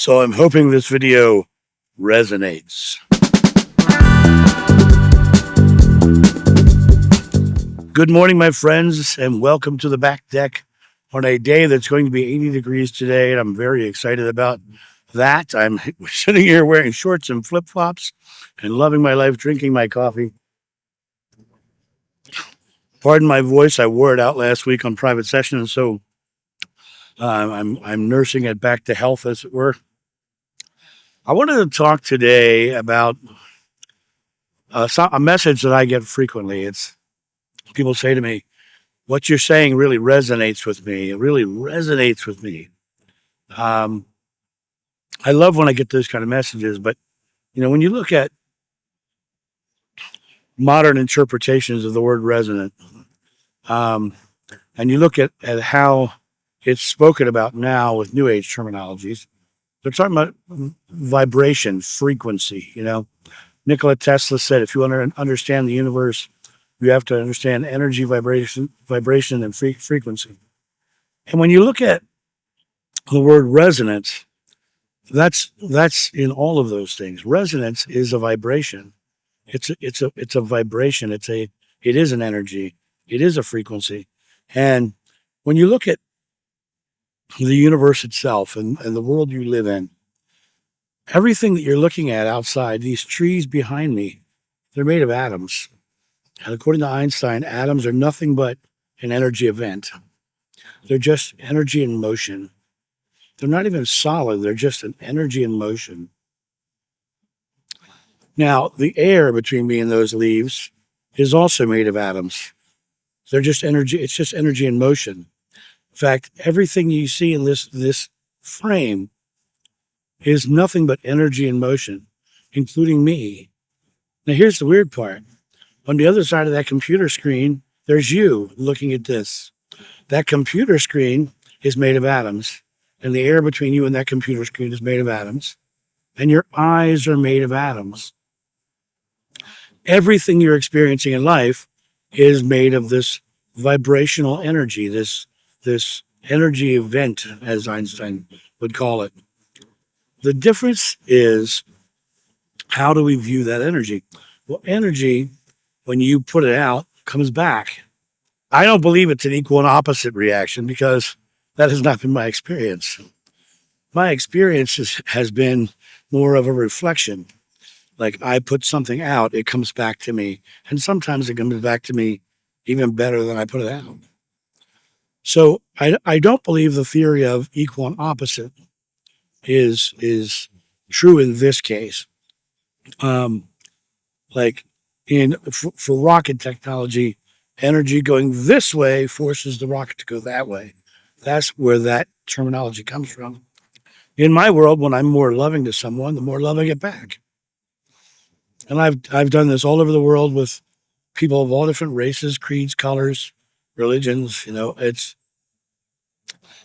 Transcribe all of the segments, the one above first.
So I'm hoping this video resonates. Good morning, my friends, and welcome to the back deck on a day that's going to be 80 degrees today, and I'm very excited about that. I'm sitting here wearing shorts and flip-flops and loving my life, drinking my coffee. Pardon my voice, I wore it out last week on private session, and so I'm nursing it back to health, as it were. I wanted to talk today about a message that I get frequently. It's people say to me, "What you're saying really resonates with me. It really resonates with me." I love when I get those kind of messages, but when you look at modern interpretations of the word resonant, and you look at how it's spoken about now with New Age terminologies, they're talking about vibration, frequency. Nikola Tesla said, if you want to understand the universe, you have to understand energy, vibration, and frequency. And when you look at the word resonance, that's in all of those things. Resonance is a vibration. It's a vibration. It is an energy. It is a frequency. And when you look at the universe itself and the world you live in, everything that you're looking at outside, these trees behind me, they're made of atoms. And according to Einstein, atoms are nothing but an energy event. They're just energy in motion. They're not even solid. They're just an energy in motion. Now, the air between me and those leaves is also made of atoms. They're just energy. It's just energy in motion. In fact, everything you see in this frame is nothing but energy in motion, including me. Now, here's the weird part. On the other side of that computer screen, there's you looking at this. That computer screen is made of atoms, and the air between you and that computer screen is made of atoms, and your eyes are made of atoms. Everything you're experiencing in life is made of this vibrational energy, this energy event, as Einstein would call it. The difference is, how do we view that energy? Well, energy, when you put it out, comes back. I don't believe it's an equal and opposite reaction because that has not been my experience. My experience has been more of a reflection. Like I put something out, it comes back to me. And sometimes it comes back to me even better than I put it out. So I don't believe the theory of equal and opposite is true in this case. Like for rocket technology, energy going this way forces the rocket to go that way. That's where that terminology comes from. In my world, when I'm more loving to someone, the more love I get back. And I've done this all over the world with people of all different races, creeds, colors, religions.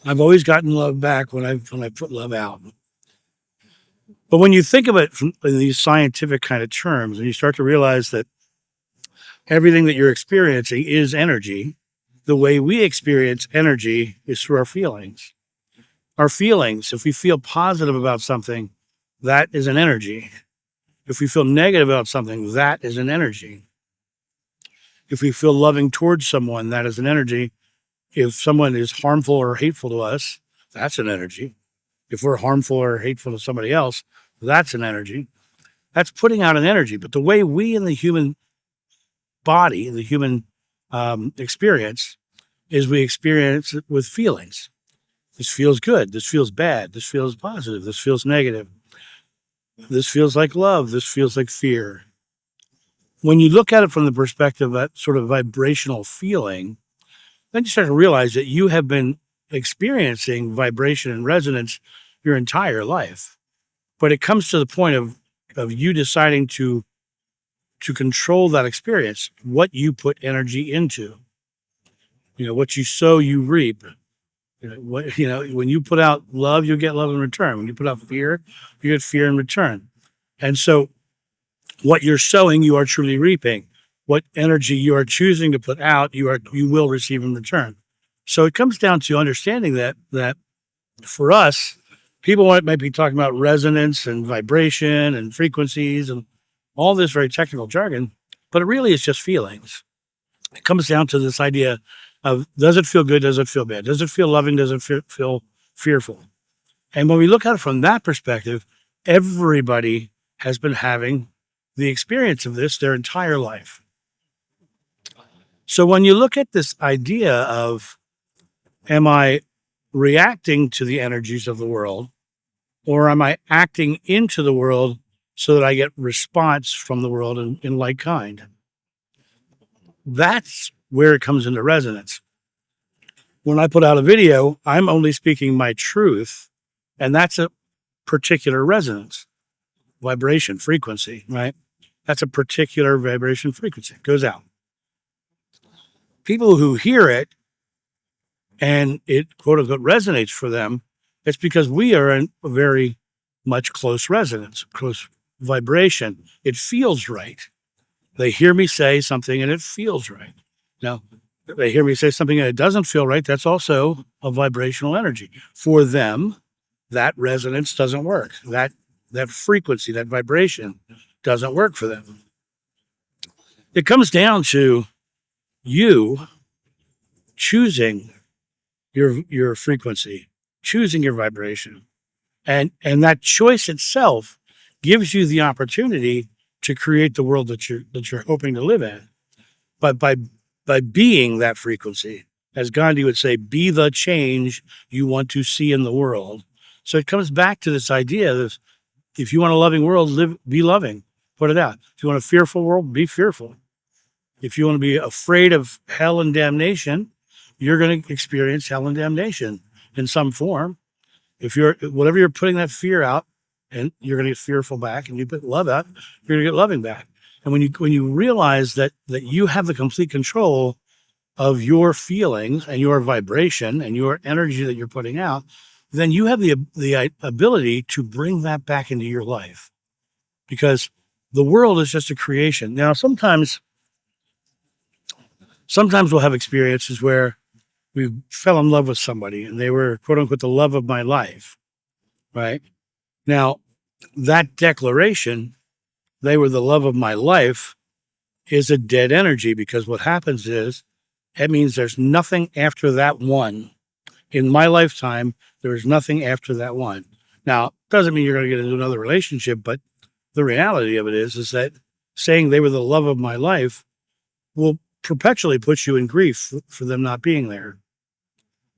I've always gotten love back when I put love out. But when you think of it in these scientific kind of terms, and you start to realize that everything that you're experiencing is energy, the way we experience energy is through our feelings. Our feelings, if we feel positive about something, that is an energy. If we feel negative about something, that is an energy. If we feel loving towards someone, that is an energy. If someone is harmful or hateful to us, that's an energy. If we're harmful or hateful to somebody else, that's an energy. That's putting out an energy. But the way we in the human body, the human experience, is we experience it with feelings. This feels good. This feels bad. This feels positive. This feels negative. This feels like love. This feels like fear. When you look at it from the perspective of that sort of vibrational feeling, then you start to realize that you have been experiencing vibration and resonance your entire life. But it comes to the point of you deciding to control that experience, what you put energy into. What you sow, you reap. When you put out love, you get love in return. When you put out fear, you get fear in return. And so what you're sowing, you are truly reaping. What energy you are choosing to put out, you will receive in return. So it comes down to understanding that for us, People might be talking about resonance and vibration and frequencies and all this very technical jargon, but it really is just feelings. It comes down to this idea of, does it feel good? Does it feel bad? Does it feel loving? Does it feel fearful? And when we look at it from that perspective, everybody has been having the experience of this their entire life. So when you look at this idea of, am I reacting to the energies of the world, or am I acting into the world so that I get response from the world in like kind? That's where it comes into resonance. When I put out a video, I'm only speaking my truth, and that's a particular resonance, vibration, frequency, right? That's a particular vibration frequency. It goes out. People who hear it and it quote unquote resonates for them, it's because we are in a very much close resonance, close vibration. It feels right. They hear me say something and it feels right. Now, if they hear me say something and it doesn't feel right, that's also a vibrational energy. For them, that resonance doesn't work. That frequency, that vibration doesn't work for them. It comes down to you choosing your frequency, choosing your vibration. And that choice itself gives you the opportunity to create the world that you're hoping to live in. But by being that frequency, as Gandhi would say, be the change you want to see in the world. So it comes back to this idea that if you want a loving world, be loving. Put it out. If you want a fearful world, be fearful. If you want to be afraid of hell and damnation, you're going to experience hell and damnation in some form. If whatever you're putting that fear out, and you're going to get fearful back, and you put love out, you're going to get loving back. And when you realize that you have the complete control of your feelings and your vibration and your energy that you're putting out, then you have the ability to bring that back into your life, because the world is just a creation. Now, sometimes we'll have experiences where we fell in love with somebody and they were quote unquote the love of my life, right? Now, that declaration, they were the love of my life, is a dead energy, because what happens is it means there's nothing after that one. In my lifetime, there is nothing after that one. Now, doesn't mean you're going to get into another relationship, but the reality of it is that saying they were the love of my life will perpetually put you in grief for them not being there.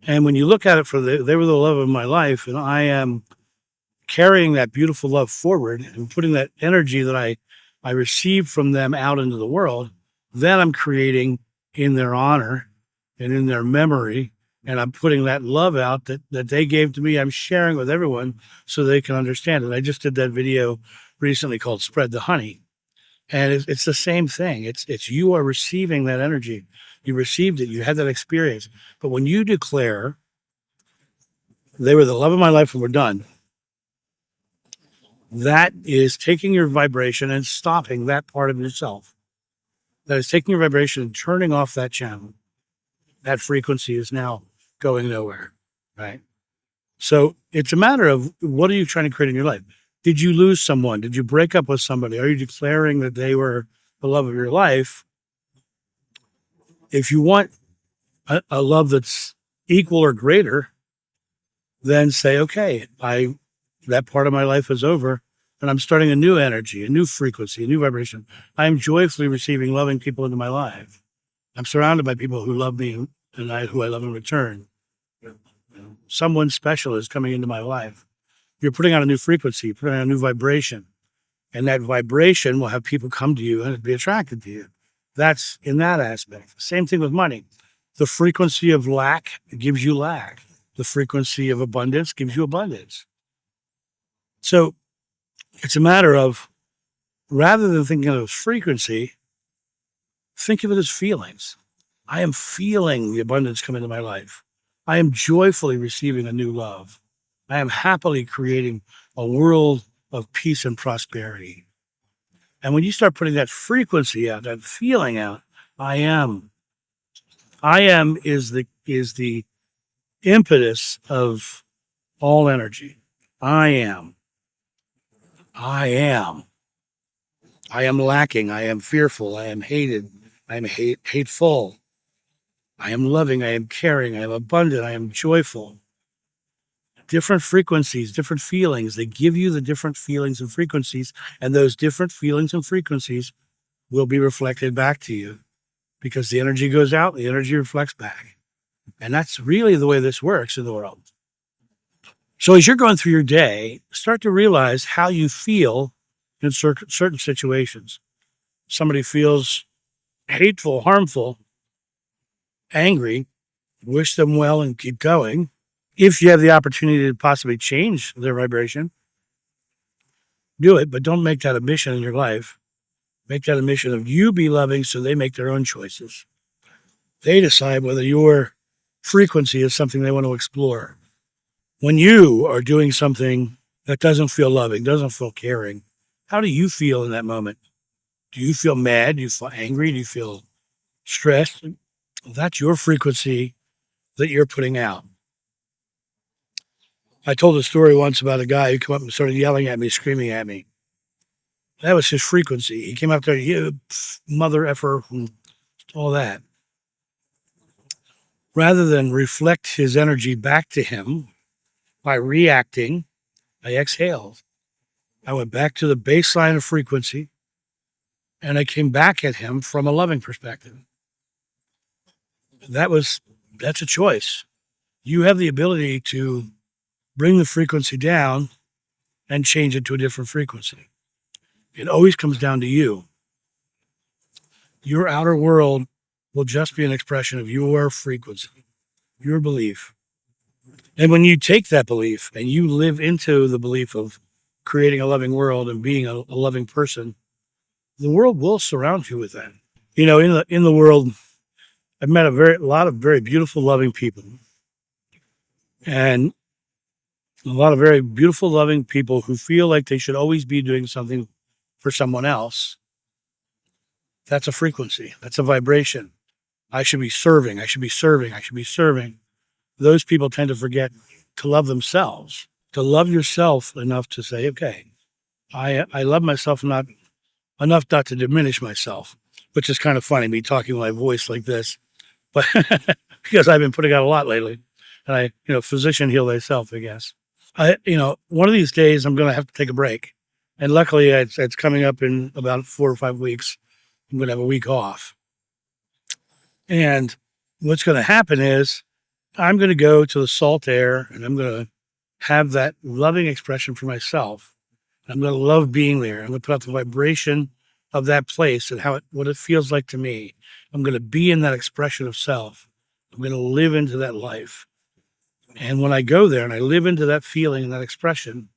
And when you look at it they were the love of my life, and I am carrying that beautiful love forward and putting that energy that I received from them out into the world, then I'm creating in their honor and in their memory, and I'm putting that love out that they gave to me. I'm sharing with everyone so they can understand it. I just did that video recently called Spread the Honey. And it's the same thing. It's you are receiving that energy. You received it. You had that experience. But when you declare, they were the love of my life and we're done, that is taking your vibration and stopping that part of yourself. That is taking your vibration and turning off that channel. That frequency is now going nowhere, right? So it's a matter of, what are you trying to create in your life? Did you lose someone? Did you break up with somebody? Are you declaring that they were the love of your life? If you want a love that's equal or greater, then say, okay, that part of my life is over, and I'm starting a new energy, a new frequency, a new vibration. I am joyfully receiving loving people into my life. I'm surrounded by people who love me and who I love in return. Someone special is coming into my life. You're putting out a new frequency, putting out a new vibration, and that vibration will have people come to you and be attracted to you. That's in that aspect. Same thing with money. The frequency of lack gives you lack. The frequency of abundance gives you abundance. So it's a matter of, rather than thinking of it as frequency, think of it as feelings. I am feeling the abundance come into my life. I am joyfully receiving a new love. I am happily creating a world of peace and prosperity. And when you start putting that frequency out, that feeling out, I am is the impetus of all energy. I am. I am. I am lacking. I am fearful. I am hated. I am hateful. I am loving. I am caring. I am abundant. I am joyful. Different frequencies, different feelings. They give you the different feelings and frequencies, and those different feelings and frequencies will be reflected back to you because the energy goes out, the energy reflects back. And that's really the way this works in the world. So as you're going through your day, start to realize how you feel in certain situations. Somebody feels hateful, harmful, angry, wish them well and keep going. If you have the opportunity to possibly change their vibration, do it, but don't make that a mission in your life. Make that a mission of you be loving so they make their own choices. They decide whether your frequency is something they want to explore. When you are doing something that doesn't feel loving, doesn't feel caring, how do you feel in that moment? Do you feel mad? Do you feel angry? Do you feel stressed? That's your frequency that you're putting out. I told a story once about a guy who came up and started yelling at me, screaming at me. That was his frequency. He came up there, you mother effer, and all that. Rather than reflect his energy back to him by reacting, I exhaled. I went back to the baseline of frequency and I came back at him from a loving perspective. That's a choice. You have the ability to bring the frequency down and change it to a different frequency. It always comes down to you. Your outer world will just be an expression of your frequency, your belief. And when you take that belief and you live into the belief of creating a loving world and being a loving person, the world will surround you with that. You know, in the world, I've met a lot of very beautiful, loving people, and a lot of very beautiful, loving people who feel like they should always be doing something for someone else. That's a frequency. That's a vibration. I should be serving. I should be serving. I should be serving. Those people tend to forget to love themselves, to love yourself enough to say, okay, I love myself enough not to diminish myself, which is kind of funny, me talking with my voice like this, but because I've been putting out a lot lately. And physician heal thyself, I guess. One of these days I'm going to have to take a break. And luckily it's coming up in about 4 or 5 weeks. I'm going to have a week off. And what's going to happen is I'm going to go to the salt air and I'm going to have that loving expression for myself. I'm going to love being there. I'm going to put out the vibration of that place and what it feels like to me. I'm going to be in that expression of self. I'm going to live into that life. And when I go there and I live into that feeling and that expression,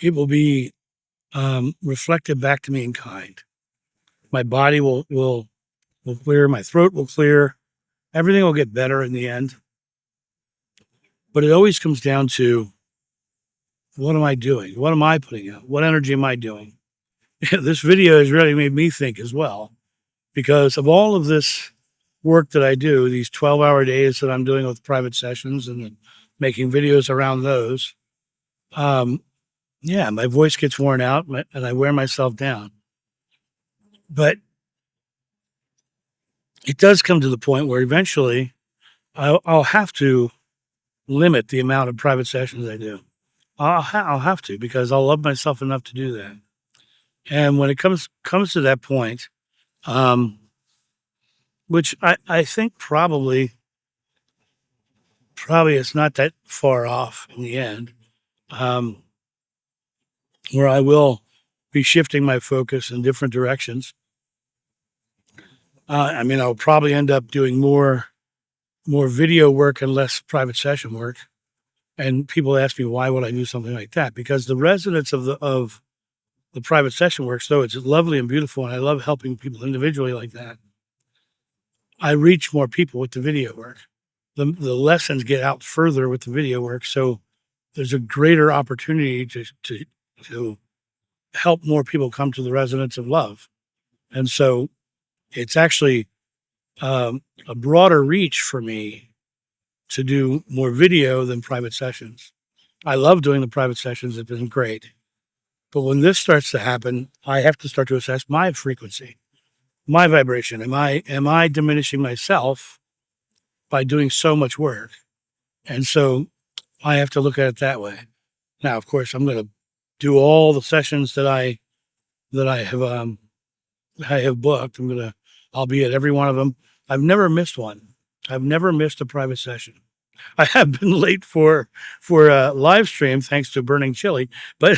it will be reflected back to me in kind. My body will clear. My throat will clear. Everything will get better in the end. But it always comes down to, what am I doing? What am I putting out? What energy am I doing? This video has really made me think as well, because of all of this work that I do, these 12-hour days that I'm doing with private sessions and making videos around those. My voice gets worn out and I wear myself down. But it does come to the point where eventually I'll have to limit the amount of private sessions I do. I'll have to, because I'll love myself enough to do that. And when it comes to that point, which I think probably it's not that far off in the end, where I will be shifting my focus in different directions. I'll probably end up doing more video work and less private session work. And people ask me, why would I do something like that? Because the resonance of the private session work, so it's lovely and beautiful, and I love helping people individually like that. I reach more people with the video work. The lessons get out further with the video work, so there's a greater opportunity to help more people come to the resonance of love. And so it's actually a broader reach for me to do more video than private sessions. I love doing the private sessions. It's been great. But when this starts to happen, I have to start to assess my frequency, my vibration. Am I diminishing myself by doing so much work? And so I have to look at it that way. Now, of course, I'm going to do all the sessions that I have booked. I'll be at every one of them. I've never missed one. I've never missed a private session. I have been late for a live stream thanks to burning chili, but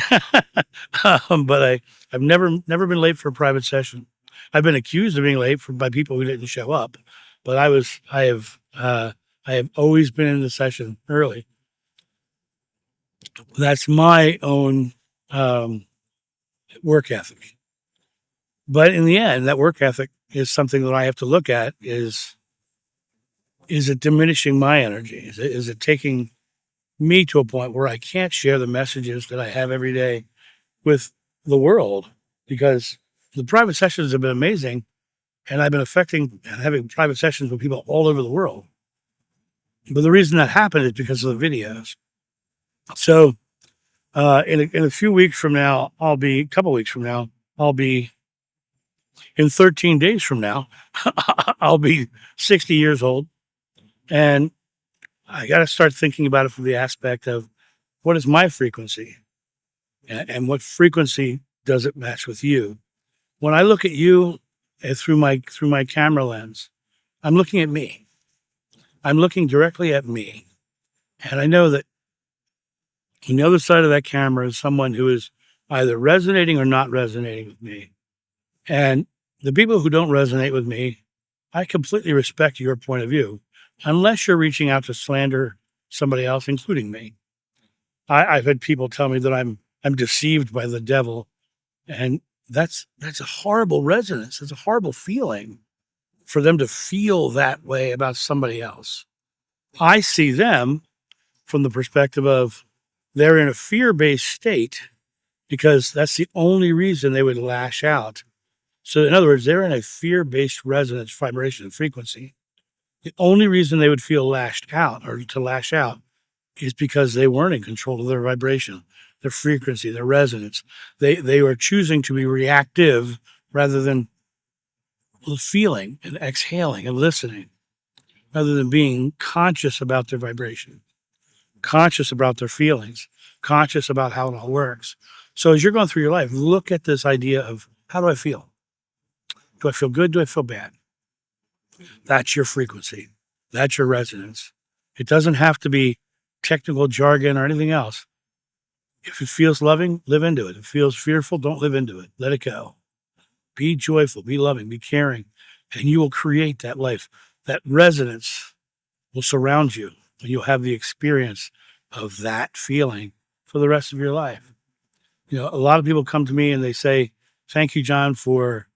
I've never been late for a private session. I've been accused of being late by people who didn't show up, but I have always been in the session early. That's my own work ethic. But in the end, that work ethic is something that I have to look at is it diminishing my energy? Is it taking me to a point where I can't share the messages that I have every day with the world? Because the private sessions have been amazing, and I've been having private sessions with people all over the world. But the reason that happened is because of the videos. So in a few weeks from now, a couple weeks from now, in 13 days from now, I'll be 60 years old. And I got to start thinking about it from the aspect of what is my frequency and what frequency does it match with you? When I look at you through my camera lens, I'm looking at me. I'm looking directly at me. And I know that on the other side of that camera is someone who is either resonating or not resonating with me. And the people who don't resonate with me, I completely respect your point of view, unless you're reaching out to slander somebody else, including me. I've had people tell me that I'm deceived by the devil, and that's a horrible resonance. It's a horrible feeling for them to feel that way about somebody else. I see them from the perspective of they're in a fear-based state because that's the only reason they would lash out. So in other words, they're in a fear-based resonance, vibration, frequency. The only reason they would feel lashed out or to lash out is because they weren't in control of their vibration, their frequency, their resonance. They were choosing to be reactive rather than feeling and exhaling and listening, rather than being conscious about their vibration, conscious about their feelings, conscious about how it all works. So as you're going through your life, look at this idea of how do I feel? Do I feel good? Do I feel bad? That's your frequency. That's your resonance. It doesn't have to be technical jargon or anything else. If it feels loving, live into it. If it feels fearful, don't live into it. Let it go. Be joyful, be loving, be caring, and you will create that life. That resonance will surround you, and you'll have the experience of that feeling for the rest of your life. You know, a lot of people come to me and they say, "Thank you, John, for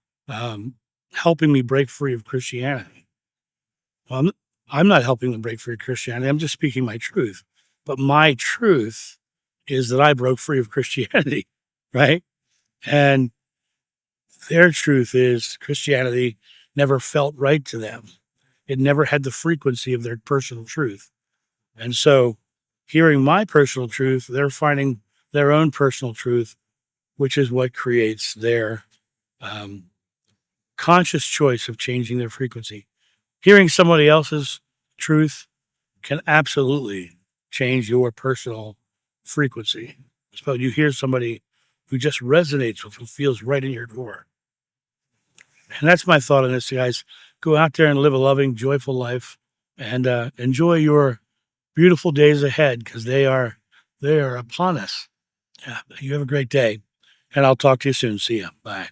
helping me break free of Christianity." Well, I'm not helping them break free of Christianity. I'm just speaking my truth. But my truth is that I broke free of Christianity, right? And their truth is Christianity never felt right to them. It never had the frequency of their personal truth. And so hearing my personal truth, they're finding their own personal truth, which is what creates their conscious choice of changing their frequency. Hearing somebody else's truth can absolutely change your personal frequency. So you hear somebody who just resonates with, who feels right in your core. And that's my thought on this, guys. Go out there and live a loving, joyful life, and enjoy your beautiful days ahead, because they are upon us. Yeah, you have a great day, and I'll talk to you soon. See ya. Bye.